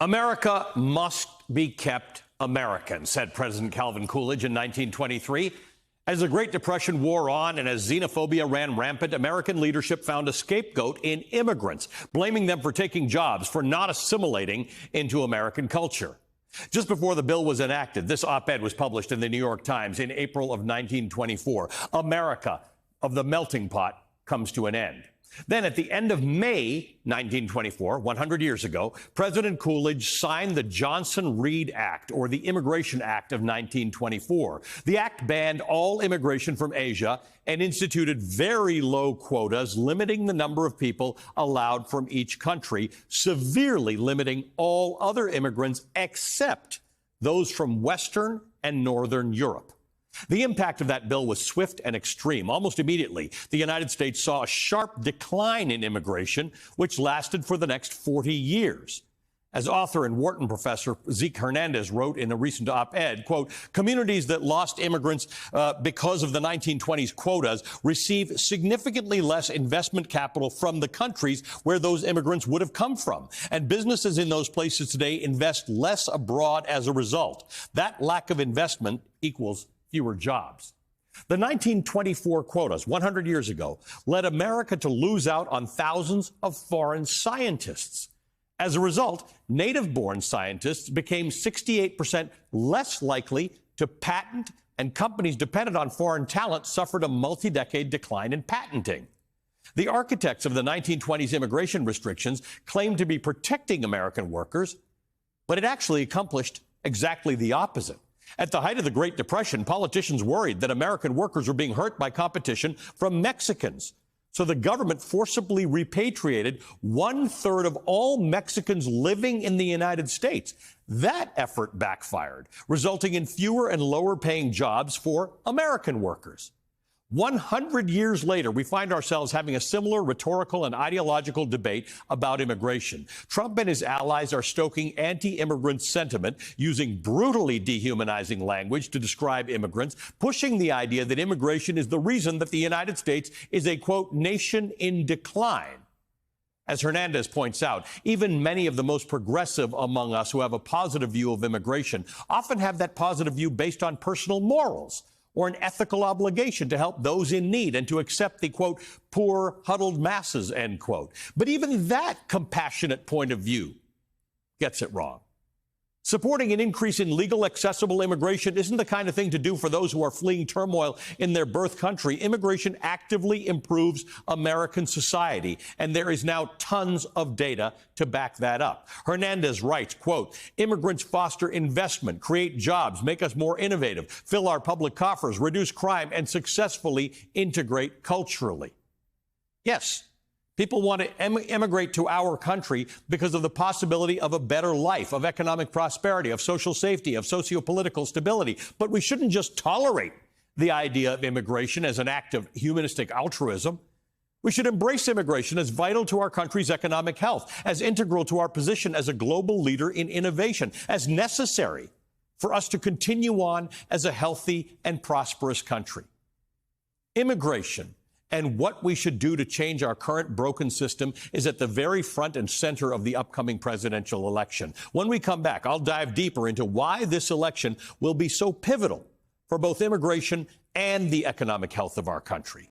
America must be kept American, said President Calvin Coolidge in 1923. As the Great Depression wore on and as xenophobia ran rampant, American leadership found a scapegoat in immigrants, blaming them for taking jobs, for not assimilating into American culture. Just before the bill was enacted, this op-ed was published in the New York Times in April of 1924. America of the melting pot comes to an end. Then at the end of May 1924, 100 years ago, President Coolidge signed the Johnson-Reed Act, or the Immigration Act of 1924. The act banned all immigration from Asia and instituted very low quotas, limiting the number of people allowed from each country, severely limiting all other immigrants except those from Western and Northern Europe. The impact of that bill was swift and extreme. Almost immediately, the United States saw a sharp decline in immigration, which lasted for the next 40 years. As author and Wharton professor Zeke Hernandez wrote in a recent op-ed, quote, communities that lost immigrants because of the 1920s quotas receive significantly less investment capital from the countries where those immigrants would have come from. And businesses in those places today invest less abroad as a result. That lack of investment equals fewer jobs. The 1924 quotas, 100 years ago, led America to lose out on thousands of foreign scientists. As a result, native-born scientists became 68% less likely to patent, and companies dependent on foreign talent suffered a multi-decade decline in patenting. The architects of the 1920s immigration restrictions claimed to be protecting American workers, but it actually accomplished exactly the opposite. At the height of the Great Depression, politicians worried that American workers were being hurt by competition from Mexicans. So the government forcibly repatriated 1/3 of all Mexicans living in the United States. That effort backfired, resulting in fewer and lower-paying jobs for American workers. 100 years later, we find ourselves having a similar rhetorical and ideological debate about immigration. Trump and his allies are stoking anti-immigrant sentiment, using brutally dehumanizing language to describe immigrants, pushing the idea that immigration is the reason that the United States is a, quote, nation in decline. As Hernandez points out, even many of the most progressive among us who have a positive view of immigration often have that positive view based on personal morals or an ethical obligation to help those in need and to accept the, quote, poor, huddled masses, end quote. But even that compassionate point of view gets it wrong. Supporting an increase in legal, accessible immigration isn't the kind of thing to do for those who are fleeing turmoil in their birth country. Immigration actively improves American society, and there is now tons of data to back that up. Hernandez writes, quote, immigrants foster investment, create jobs, make us more innovative, fill our public coffers, reduce crime, and successfully integrate culturally. Yes, people want to immigrate to our country because of the possibility of a better life, of economic prosperity, of social safety, of socio-political stability. But we shouldn't just tolerate the idea of immigration as an act of humanistic altruism. We should embrace immigration as vital to our country's economic health, as integral to our position as a global leader in innovation, as necessary for us to continue on as a healthy and prosperous country. Immigration and what we should do to change our current broken system is at the very front and center of the upcoming presidential election. When we come back, I'll dive deeper into why this election will be so pivotal for both immigration and the economic health of our country.